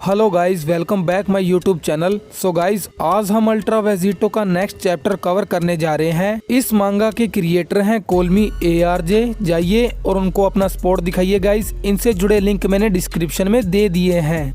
Hello guys, welcome back my YouTube channel. So guys, आज हम ultra Vegito का next chapter cover करने जा रहे हैं। इस मांगा के क्रिएटर हैं कोलमी ARJ। जाइए और उनको अपना सपोर्ट दिखाइए गाइस। इनसे जुड़े लिंक मैंने डिस्क्रिप्शन में दे दिए हैं।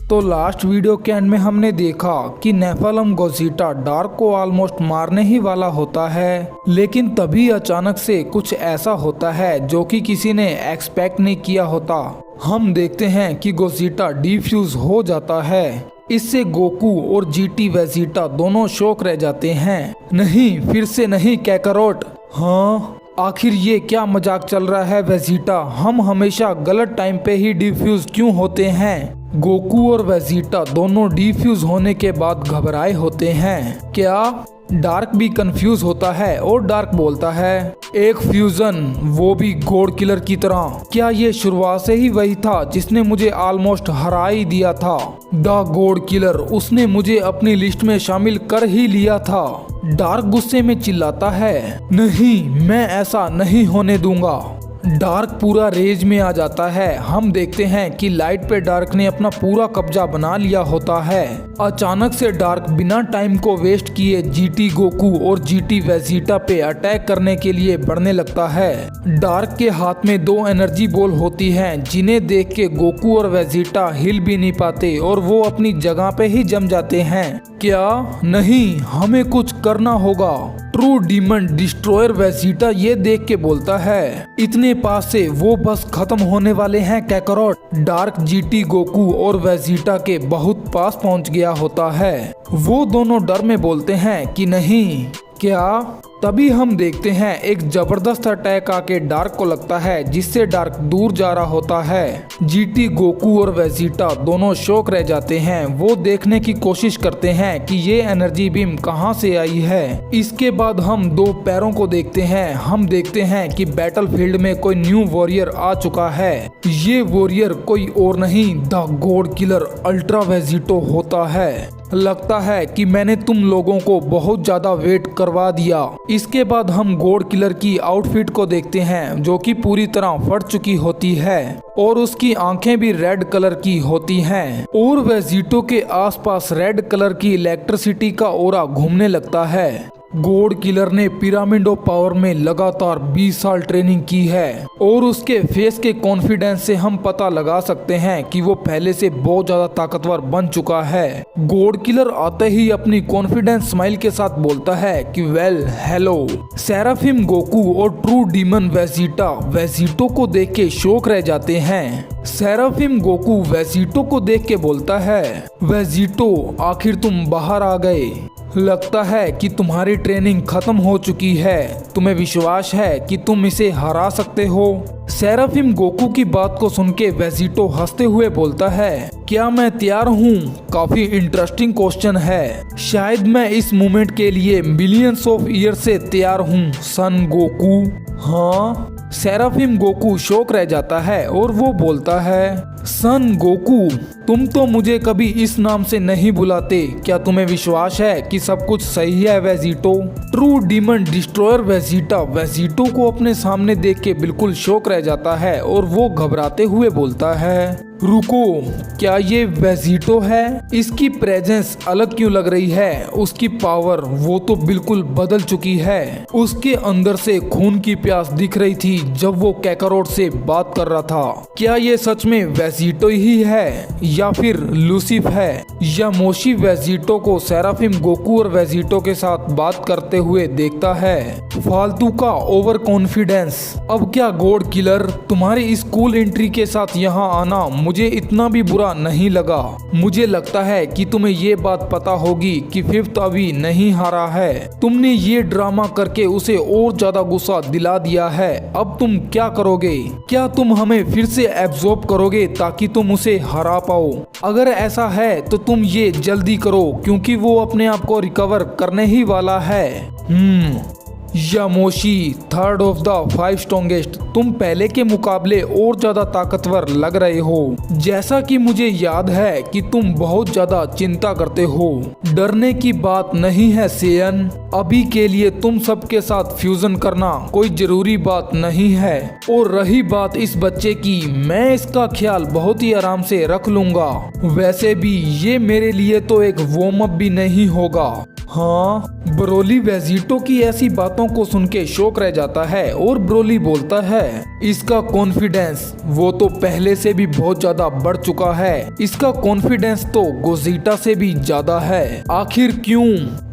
तो लास्ट वीडियो के एंड में हमने देखा कि नेफालम गोजीटा डार्क को ऑलमोस्ट मारने ही वाला होता है, लेकिन तभी अचानक से कुछ ऐसा होता है जो कि किसी ने एक्सपेक्ट नहीं किया होता। हम देखते हैं कि गोजीटा डिफ्यूज हो जाता है। इससे गोकू और GT वेजिटा दोनों शॉक रह जाते हैं। नहीं, फिर से नहीं कैकारोट। हाँ, आखिर ये क्या मजाक चल रहा है वेजिटा? हम हमेशा गलत टाइम पे ही डिफ्यूज क्यों होते हैं? गोकू और वेजिटा दोनों डिफ्यूज होने के बाद घबराए होते हैं। क्या डार्क भी कंफ्यूज होता है और डार्क बोलता है, एक फ्यूजन, वो भी गॉड किलर की तरह। क्या ये शुरुआत से ही वही था जिसने मुझे ऑलमोस्ट हरा ही दिया था? द गॉड किलर, उसने मुझे अपनी लिस्ट में शामिल कर ही लिया था। डार्क गुस्से में चिल्लाता है, नहीं, मैं ऐसा नहीं होने दूंगा। डार्क पूरा रेज में आ जाता है। हम देखते हैं कि लाइट पे डार्क ने अपना पूरा कब्जा बना लिया होता है। अचानक से डार्क बिना टाइम को वेस्ट किए GT गोकू और GT वेजिटा पे अटैक करने के लिए बढ़ने लगता है। डार्क के हाथ में 2 एनर्जी बॉल होती हैं, जिन्हें देख के गोकू और वेजिटा हिल भी नहीं पाते और वो अपनी जगह पे ही जम जाते हैं। क्या? नहीं, हमें कुछ करना होगा। ट्रू डीमन डिस्ट्रॉयर वेजिटा ये देख के बोलता है, इतने पास से वो बस खत्म होने वाले हैं कैकारोट। डार्क GT गोकू और वेजिटा के बहुत पास पहुंच गया होता है। वो दोनों डर में बोलते हैं कि नहीं। क्या? तभी हम देखते हैं एक जबरदस्त अटैक आके डार्क को लगता है, जिससे डार्क दूर जा रहा होता है। GT गोकू और वेजिटा दोनों शॉक रह जाते हैं। वो देखने की कोशिश करते हैं कि ये एनर्जी बीम कहां से आई है। इसके बाद हम 2 पैरों को देखते हैं। हम देखते हैं कि बैटलफील्ड में कोई न्यू वॉरियर आ चुका है। ये वॉरियर कोई और नहीं, the God killer ultra Vegito होता है। लगता है कि मैंने तुम लोगों को बहुत ज्यादा वेट करवा दिया। इसके बाद हम गॉड किलर की आउटफिट को देखते हैं, जो कि पूरी तरह फट चुकी होती है और उसकी आंखें भी रेड कलर की होती हैं और वेजिटो के आसपास रेड कलर की इलेक्ट्रिसिटी का ऑरा घूमने लगता है। गॉड किलर ने पिरामिड ऑफ पावर में लगातार 20 साल ट्रेनिंग की है और उसके फेस के कॉन्फिडेंस से हम पता लगा सकते हैं कि वो पहले से बहुत ज्यादा ताकतवर बन चुका है। गॉड किलर आते ही अपनी कॉन्फिडेंस स्माइल के साथ बोलता है कि वेल हेलो। सेराफिम गोकू और ट्रू डीमन वेजिटा वेजिटो को देख के शॉक रह जाते हैं। सेराफिम गोकू वेजिटो को देख के बोलता है, वेजिटो, आखिर तुम बाहर आ गए। लगता है कि तुम्हारी ट्रेनिंग खत्म हो चुकी है। तुम्हें विश्वास है कि तुम इसे हरा सकते हो? सेराफिम गोकू की बात को सुन के वेजिटो हंसते हुए बोलता है, क्या मैं तैयार हूँ? काफी इंटरेस्टिंग क्वेश्चन है। शायद मैं इस मोमेंट के लिए मिलियंस ऑफ ईयर से तैयार हूँ सन गोकू। हाँ? सेराफिम गोकू शॉक रह जाता है और वो बोलता है, सन गोकू, तुम तो मुझे कभी इस नाम से नहीं बुलाते। क्या तुम्हें विश्वास है कि सब कुछ सही है Vegito? True demon destroyer Vegeta Vegito को अपने सामने देख के बिल्कुल शॉक रह जाता है और वो घबराते हुए बोलता है, रुको, क्या ये वेजिटो है? इसकी प्रेजेंस अलग क्यों लग रही है? उसकी पावर वो तो बिल्कुल बदल चुकी है। उसके अंदर से खून की प्यास दिख रही थी जब वो कैकारोट से बात कर रहा था। क्या ये सच में वेजिटो ही है या फिर लूसिफ है? या मोशी वेजिटो को सेराफिम गोकू और वेजिटो के साथ बात करते हुए देखता है। फालतू का ओवर कॉन्फिडेंस। अब क्या गॉड किलर, तुम्हारी इस कूल एंट्री के साथ यहाँ आना मुझे इतना भी बुरा नहीं लगा। मुझे लगता है कि तुम्हें ये बात पता होगी कि 5th अभी नहीं हारा है। तुमने ये ड्रामा करके उसे और ज्यादा गुस्सा दिला दिया है। अब तुम क्या करोगे? क्या तुम हमें फिर से एब्जॉर्ब करोगे ताकि तुम उसे हरा पाओ? अगर ऐसा है तो तुम ये जल्दी करो, क्योंकि वो अपने आप को रिकवर करने ही वाला है। यामोशी, थर्ड ऑफ द 5 स्ट्रॉन्गेस्ट, तुम पहले के मुकाबले और ज्यादा ताकतवर लग रहे हो। जैसा कि मुझे याद है कि तुम बहुत ज्यादा चिंता करते हो। डरने की बात नहीं है सेयन, अभी के लिए तुम सबके साथ फ्यूजन करना कोई जरूरी बात नहीं है। और रही बात इस बच्चे की, मैं इसका ख्याल बहुत ही आराम से रख लूंगा। वैसे भी ये मेरे लिए तो एक वार्म अप भी नहीं होगा। हाँ, ब्रोली वेजिटो की ऐसी बातों को सुन के शौक रह जाता है और ब्रोली बोलता है, इसका कॉन्फिडेंस वो तो पहले से भी बहुत ज्यादा बढ़ चुका है। इसका कॉन्फिडेंस तो गोजीटा से भी ज्यादा है। आखिर क्यों?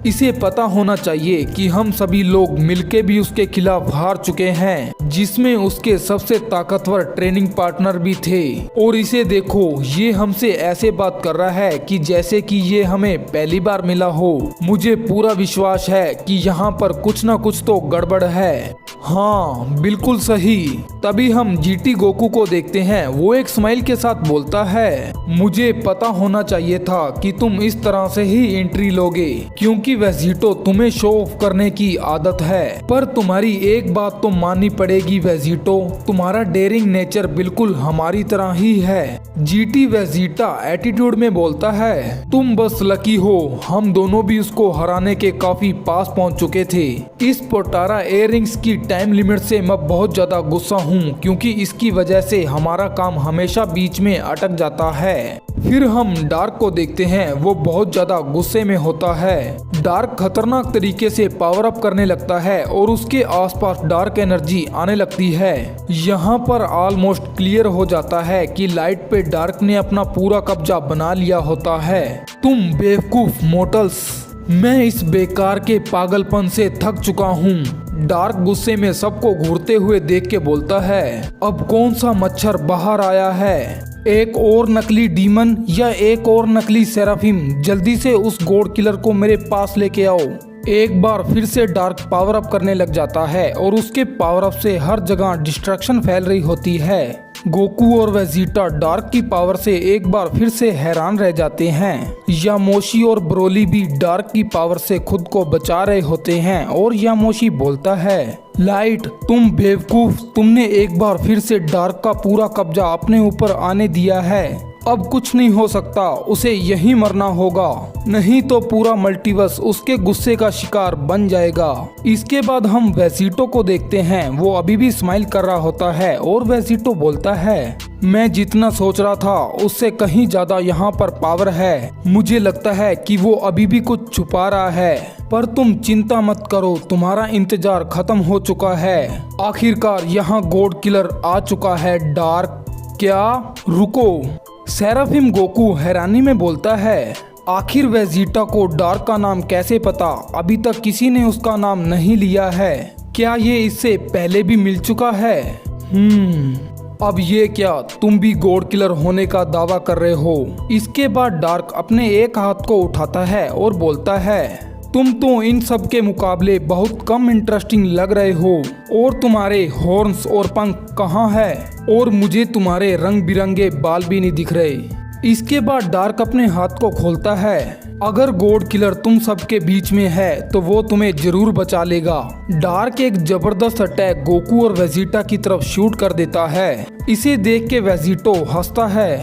इसे पता होना चाहिए कि हम सभी लोग मिलके भी उसके खिलाफ हार चुके हैं, जिसमें उसके सबसे ताकतवर ट्रेनिंग पार्टनर भी थे। और इसे देखो, ये हमसे ऐसे बात कर रहा है कि जैसे कि ये हमें पहली बार मिला हो। मुझे पूरा विश्वास है कि यहाँ पर कुछ ना कुछ तो गड़बड़ है। हाँ, बिल्कुल सही। तभी हम जीटी गोकू को देखते हैं। वो एक स्माइल के साथ बोलता है, मुझे पता होना चाहिए था कि तुम इस तरह से ही एंट्री लोगे, क्योंकि वेजिटो तुम्हें शो ऑफ करने की आदत है। पर तुम्हारी एक बात तो माननी पड़ेगी वेजिटो, तुम्हारा डेयरिंग नेचर बिल्कुल हमारी तरह ही है। जीटी वेजिटा एटीट्यूड में बोलता है, तुम बस लकी हो, हम दोनों भी उसको हराने के काफी पास पहुंच चुके थे। इस पोटारा इयररिंग्स की टाइम लिमिट से मैं बहुत ज्यादा गुस्सा हूँ, क्योंकि इसकी वजह से हमारा काम हमेशा बीच में अटक जाता है। फिर हम डार्क को देखते हैं। वो बहुत ज्यादा गुस्से में होता है। डार्क खतरनाक तरीके से पावर अप करने लगता है और उसके आसपास डार्क एनर्जी आने लगती है। यहाँ पर ऑलमोस्ट क्लियर हो जाता है कि लाइट पे डार्क ने अपना पूरा कब्जा बना लिया होता है। तुम बेवकूफ मोटल्स, मैं इस बेकार के पागलपन से थक चुका हूँ। डार्क गुस्से में सबको घूरते हुए देख के बोलता है, अब कौन सा मच्छर बाहर आया है? एक और नकली डीमन या एक और नकली सेराफिम, जल्दी से उस गॉड किलर को मेरे पास लेके आओ। एक बार फिर से डार्क पावर अप करने लग जाता है और उसके पावर अप से हर जगह डिस्ट्रैक्शन फैल रही होती है। गोकू और वेजिटा डार्क की पावर से एक बार फिर से हैरान रह जाते हैं। यामोशी और ब्रोली भी डार्क की पावर से खुद को बचा रहे होते हैं और यामोशी बोलता है, लाइट तुम बेवकूफ, तुमने एक बार फिर से डार्क का पूरा कब्जा अपने ऊपर आने दिया है। अब कुछ नहीं हो सकता, उसे यहीं मरना होगा, नहीं तो पूरा मल्टीवर्स उसके गुस्से का शिकार बन जाएगा। इसके बाद हम वेजिटो को देखते हैं। वो अभी भी स्माइल कर रहा होता है और वेजिटो बोलता है, मैं जितना सोच रहा था उससे कहीं ज्यादा यहाँ पर पावर है। मुझे लगता है कि वो अभी भी कुछ छुपा रहा है, पर तुम चिंता मत करो, तुम्हारा इंतजार खत्म हो चुका है। आखिरकार यहाँ गॉड किलर आ चुका है। डार्क क्या? रुको, सेराफिम गोकू हैरानी में बोलता है, आखिर वेजिटा को डार्क का नाम कैसे पता? अभी तक किसी ने उसका नाम नहीं लिया है। क्या ये इससे पहले भी मिल चुका है? अब ये क्या, तुम भी गॉड किलर होने का दावा कर रहे हो? इसके बाद डार्क अपने एक हाथ को उठाता है और बोलता है, तुम तो इन सब के मुकाबले बहुत कम इंटरेस्टिंग लग रहे हो, और तुम्हारे हॉर्न्स और पंख कहाँ है? और मुझे तुम्हारे रंग बिरंगे बाल भी नहीं दिख रहे। इसके बाद डार्क अपने हाथ को खोलता है। अगर गॉड किलर तुम सबके बीच में है तो वो तुम्हें जरूर बचा लेगा। डार्क एक जबरदस्त अटैक गोकू और वेजिटा की तरफ शूट कर देता है। इसे देख के वेजिटो हंसता है,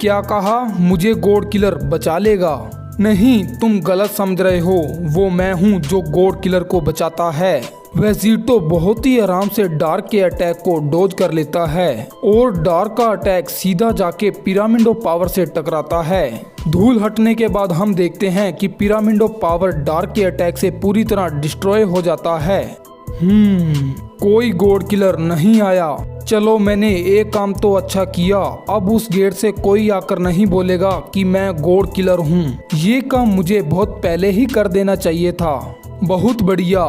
क्या कहा? मुझे गॉड किलर बचा लेगा? नहीं, तुम गलत समझ रहे हो, वो मैं हूँ जो गॉड किलर को बचाता है। वेजिटो बहुत ही आराम से डार्क के अटैक को डोज कर लेता है और डार्क का अटैक सीधा जाके पिरामिड ऑफ पावर से टकराता है। धूल हटने के बाद हम देखते हैं कि पिरामिड ऑफ पावर डार्क के अटैक से पूरी तरह डिस्ट्रॉय हो जाता है। कोई गॉड किलर नहीं आया। चलो, मैंने एक काम तो अच्छा किया। अब उस गेट से कोई आकर नहीं बोलेगा कि मैं गॉड किलर हूँ। ये काम मुझे बहुत पहले ही कर देना चाहिए था। बहुत बढ़िया।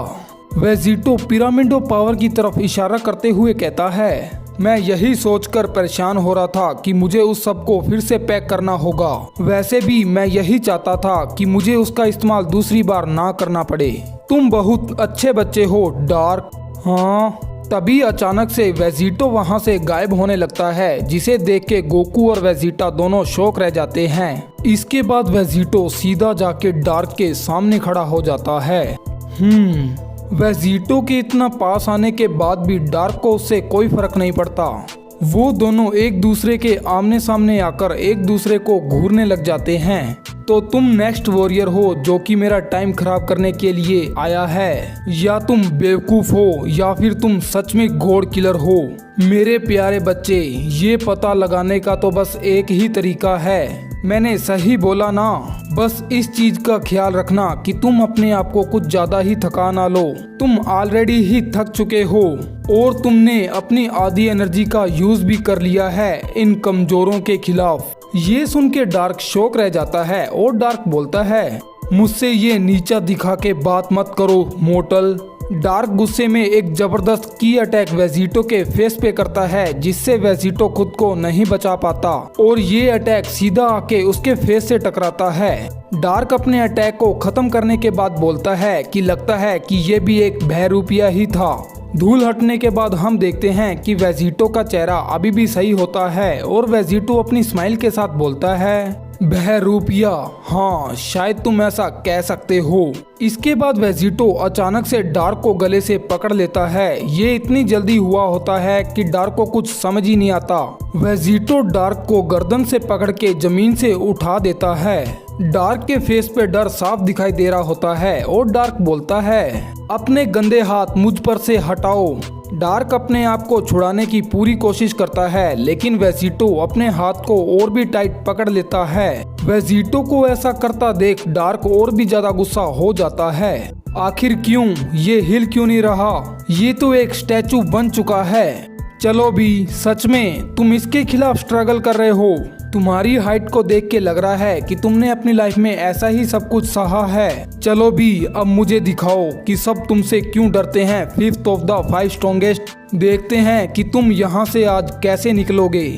वेजिटो पिरामिड ऑफ पावर की तरफ इशारा करते हुए कहता है, मैं यही सोचकर परेशान हो रहा था कि मुझे उस सब को फिर से पैक करना होगा। वैसे भी मैं यही चाहता था कि मुझे उसका इस्तेमाल दूसरी बार ना करना पड़े। तुम बहुत अच्छे बच्चे हो डार्क। हाँ, तभी अचानक से वेजिटो वहां से गायब होने लगता है, जिसे देख के गोकू और वेजिटा दोनों शॉक रह जाते हैं। इसके बाद वेजिटो सीधा जाके डार्क के सामने खड़ा हो जाता है। वेजिटो के इतना पास आने के बाद भी डार्क को उससे कोई फर्क नहीं पड़ता। वो दोनों एक दूसरे के आमने सामने आकर एक दूसरे को घूरने लग जाते हैं। तो तुम नेक्स्ट वॉरियर हो जो कि मेरा टाइम खराब करने के लिए आया है, या तुम बेवकूफ हो, या फिर तुम सच में गॉड किलर हो। मेरे प्यारे बच्चे, ये पता लगाने का तो बस एक ही तरीका है। मैंने सही बोला ना? बस इस चीज का ख्याल रखना कि तुम अपने आप को कुछ ज्यादा ही थका ना लो। तुम ऑलरेडी ही थक चुके हो और तुमने अपनी आधी एनर्जी का यूज भी कर लिया है इन कमजोरों के खिलाफ। ये सुन के डार्क शॉक रह जाता है और डार्क बोलता है, मुझसे ये नीचा दिखा के बात मत करो मोटल। डार्क गुस्से में एक जबरदस्त की अटैक वेजिटो के फेस पे करता है, जिससे वेजिटो खुद को नहीं बचा पाता और ये अटैक सीधा आके उसके फेस से टकराता है। डार्क अपने अटैक को खत्म करने के बाद बोलता है कि लगता है कि ये भी एक बहरूपिया ही था। धूल हटने के बाद हम देखते हैं कि वेजिटो का चेहरा अभी भी सही होता है और वेजिटो अपनी स्माइल के साथ बोलता है, बहरूपिया, हाँ शायद तुम ऐसा कह सकते हो। इसके बाद वेजिटो अचानक से डार्क को गले से पकड़ लेता है। ये इतनी जल्दी हुआ होता है कि डार्क को कुछ समझ ही नहीं आता। वेजिटो डार्क को गर्दन से पकड़ के जमीन से उठा देता है। डार्क के फेस पे डर साफ दिखाई दे रहा होता है और डार्क बोलता है, अपने गंदे हाथ मुझ पर से हटाओ। डार्क अपने आप को छुड़ाने की पूरी कोशिश करता है, लेकिन वेजिटो अपने हाथ को और भी टाइट पकड़ लेता है। वेजिटो को ऐसा करता देख डार्क और भी ज्यादा गुस्सा हो जाता है। आखिर क्यों? ये हिल क्यों नहीं रहा? ये तो एक स्टैचू बन चुका है। चलो भी, सच में तुम इसके खिलाफ स्ट्रगल कर रहे हो। तुम्हारी हाइट को देख के लग रहा है कि तुमने अपनी लाइफ में ऐसा ही सब कुछ सहा है। चलो भी, अब मुझे दिखाओ कि सब तुमसे क्यों डरते हैं। 5th ऑफ द 5 स्ट्रॉन्गेस्ट, देखते हैं कि तुम यहाँ से आज कैसे निकलोगे।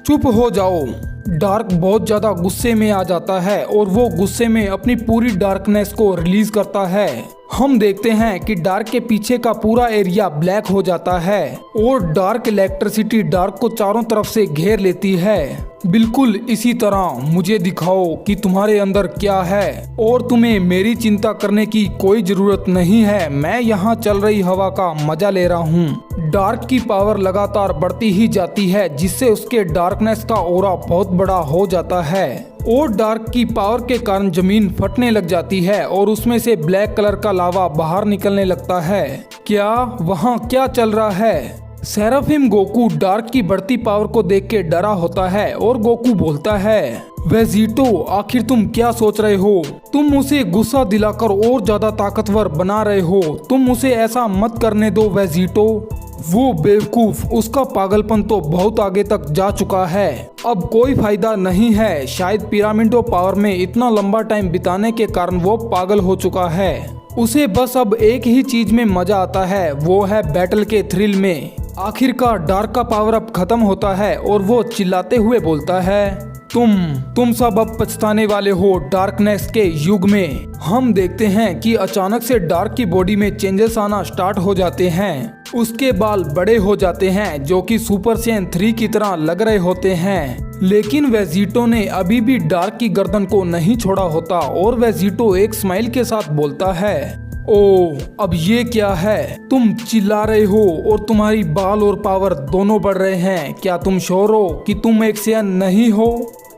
चुप हो जाओ। डार्क बहुत ज्यादा गुस्से में आ जाता है और वो गुस्से में अपनी पूरी डार्कनेस को रिलीज करता है। हम देखते हैं कि डार्क के पीछे का पूरा एरिया ब्लैक हो जाता है और डार्क इलेक्ट्रिसिटी डार्क को चारों तरफ से घेर लेती है। बिल्कुल इसी तरह मुझे दिखाओ कि तुम्हारे अंदर क्या है और तुम्हें मेरी चिंता करने की कोई जरूरत नहीं है। मैं यहाँ चल रही हवा का मजा ले रहा हूँ। डार्क की पावर लगातार बढ़ती ही जाती है, जिससे उसके डार्कनेस का ऑरा बहुत बड़ा हो जाता है और डार्क की पावर के कारण जमीन फटने लग जाती है और उसमें से ब्लैक कलर का लावा बाहर निकलने लगता है। क्या वहाँ क्या चल रहा है? सेराफिम गोकू डार्क की बढ़ती पावर को देख के डरा होता है और गोकू बोलता है, वेजिटो, आखिर तुम क्या सोच रहे हो? तुम उसे गुस्सा दिलाकर और ज्यादा ताकतवर बना रहे हो। तुम उसे ऐसा मत करने दो वेजिटो। वो बेवकूफ, उसका पागलपन तो बहुत आगे तक जा चुका है। अब कोई फायदा नहीं है। शायद पिरामिड ऑफ पावर में इतना लंबा टाइम बिताने के कारण वो पागल हो चुका है। उसे बस अब एक ही चीज में मजा आता है, वो है बैटल के थ्रिल में। आखिरकार डार्क का पावर अब खत्म होता है और वो चिल्लाते हुए बोलता है, तुम सब अब पछताने वाले हो डार्कनेस के युग में। हम देखते हैं कि अचानक से डार्क की बॉडी में चेंजेस आना स्टार्ट हो जाते हैं। उसके बाल बड़े हो जाते हैं जो कि सुपर सैयन 3 की तरह लग रहे होते हैं। लेकिन वेजिटो ने अभी भी डार्क की गर्दन को नहीं छोड़ा होता और वेजिटो एक स्माइल के साथ बोलता है, ओह अब ये क्या है? तुम चिल्ला रहे हो और तुम्हारी बाल और पावर दोनों बढ़ रहे हैं। क्या तुम श्योर हो कि तुम एक सैयन नहीं हो?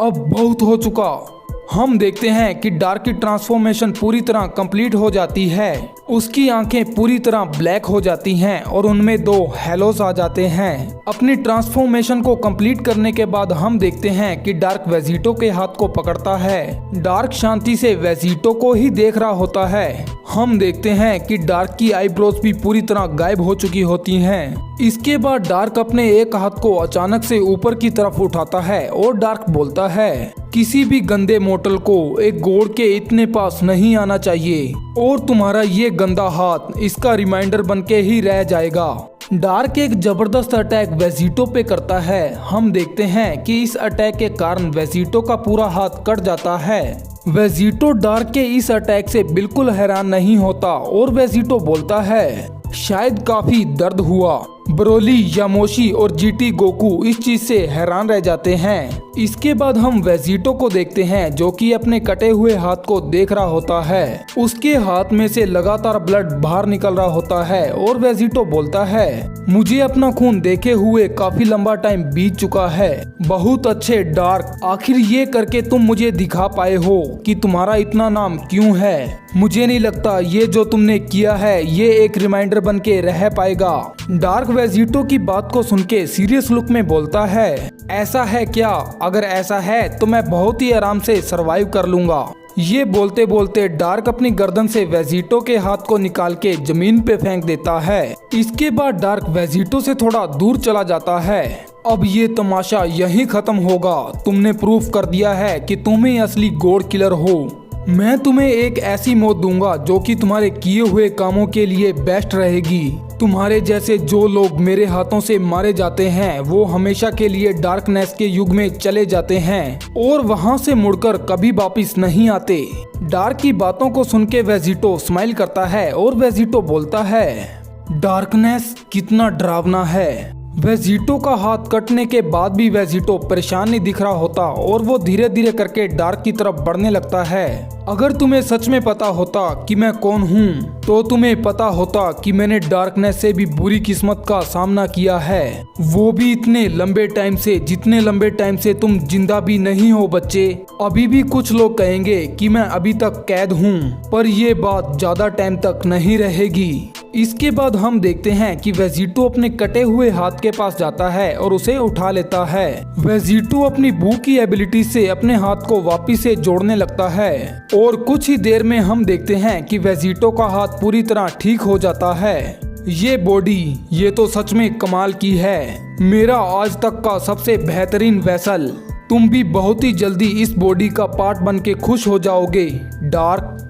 अब बहुत हो चुका। हम देखते हैं कि डार्क की ट्रांसफॉर्मेशन पूरी तरह कंप्लीट हो जाती है। उसकी आंखें पूरी तरह ब्लैक हो जाती हैं और उनमें 2 हेलोस आ जाते हैं। अपनी ट्रांसफॉर्मेशन को कंप्लीट करने के बाद हम देखते हैं कि डार्क वेजिटो के हाथ को पकड़ता है। डार्क शांति से वेजिटो को ही देख रहा होता है। हम देखते हैं कि डार्क की आईब्रोज भी पूरी तरह गायब हो चुकी होती हैं। इसके बाद डार्क अपने एक हाथ को अचानक से ऊपर की तरफ उठाता है और डार्क बोलता है, किसी भी गंदे मोटल को एक गॉड के इतने पास नहीं आना चाहिए और तुम्हारा ये गंदा हाथ इसका रिमाइंडर बनके ही रह जाएगा। डार्क एक जबरदस्त अटैक वेजिटो पे करता है। हम देखते हैं कि इस अटैक के कारण वेजिटो का पूरा हाथ कट जाता है। वेजिटो डार्क के इस अटैक से बिल्कुल हैरान नहीं होता और वेजिटो बोलता है, शायद काफी दर्द हुआ। ब्रोली, यामोशी और जीटी गोकू इस चीज से हैरान रह जाते हैं। इसके बाद हम वेजिटो को देखते हैं जो कि अपने कटे हुए हाथ को देख रहा होता है। उसके हाथ में से लगातार ब्लड बाहर निकल रहा होता है और वेजिटो बोलता है, मुझे अपना खून देखे हुए काफी लंबा टाइम बीत चुका है। बहुत अच्छे डार्क, आखिर ये करके तुम मुझे दिखा पाए हो कि तुम्हारा इतना नाम क्यों है। मुझे नहीं लगता ये जो तुमने किया है ये एक रिमाइंडर बन के रह पाएगा। डार्क वेजिटो की बात को सुन के सीरियस लुक में बोलता है, ऐसा है क्या? अगर ऐसा है तो मैं बहुत ही आराम से सरवाइव कर लूंगा। ये बोलते बोलते डार्क अपनी गर्दन से वेजिटो के हाथ को निकाल के जमीन पे फेंक देता है। इसके बाद डार्क वेजिटो से थोड़ा दूर चला जाता है। अब ये तमाशा यहीं खत्म होगा। तुमने प्रूफ कर दिया है कि तुम ही असली गॉड किलर हो। मैं तुम्हें एक ऐसी मौत दूंगा जो कि तुम्हारे किए हुए कामों के लिए बेस्ट रहेगी। तुम्हारे जैसे जो लोग मेरे हाथों से मारे जाते हैं वो हमेशा के लिए डार्कनेस के युग में चले जाते हैं और वहां से मुड़कर कभी वापिस नहीं आते। डार्क की बातों को सुन के वेजिटो स्माइल करता है और वेजिटो बोलता है, डार्कनेस कितना डरावना है। वेजिटो का हाथ कटने के बाद भी वेजिटो परेशान नहीं दिख रहा होता और वो धीरे धीरे करके डार्क की तरफ बढ़ने लगता है। अगर तुम्हें सच में पता होता कि मैं कौन हूँ तो तुम्हें पता होता कि मैंने डार्कनेस से भी बुरी किस्मत का सामना किया है, वो भी इतने लंबे टाइम से जितने लंबे टाइम से तुम जिंदा भी नहीं हो बच्चे। अभी भी कुछ लोग कहेंगे कि मैं अभी तक कैद हूँ, पर ये बात ज्यादा टाइम तक नहीं रहेगी। इसके बाद हम देखते हैं कि वेजिटो अपने कटे हुए हाथ के पास जाता है और उसे उठा लेता है। वेजिटो अपनी बू की एबिलिटी से अपने हाथ को वापिस से जोड़ने लगता है और कुछ ही देर में हम देखते हैं कि वेजिटो का हाथ पूरी तरह ठीक हो जाता है। ये बॉडी, ये तो सच में कमाल की है। मेरा आज तक का सबसे बेहतरीन वेसल। तुम भी बहुत ही जल्दी इस बॉडी का पार्ट बन के खुश हो जाओगे डार्क।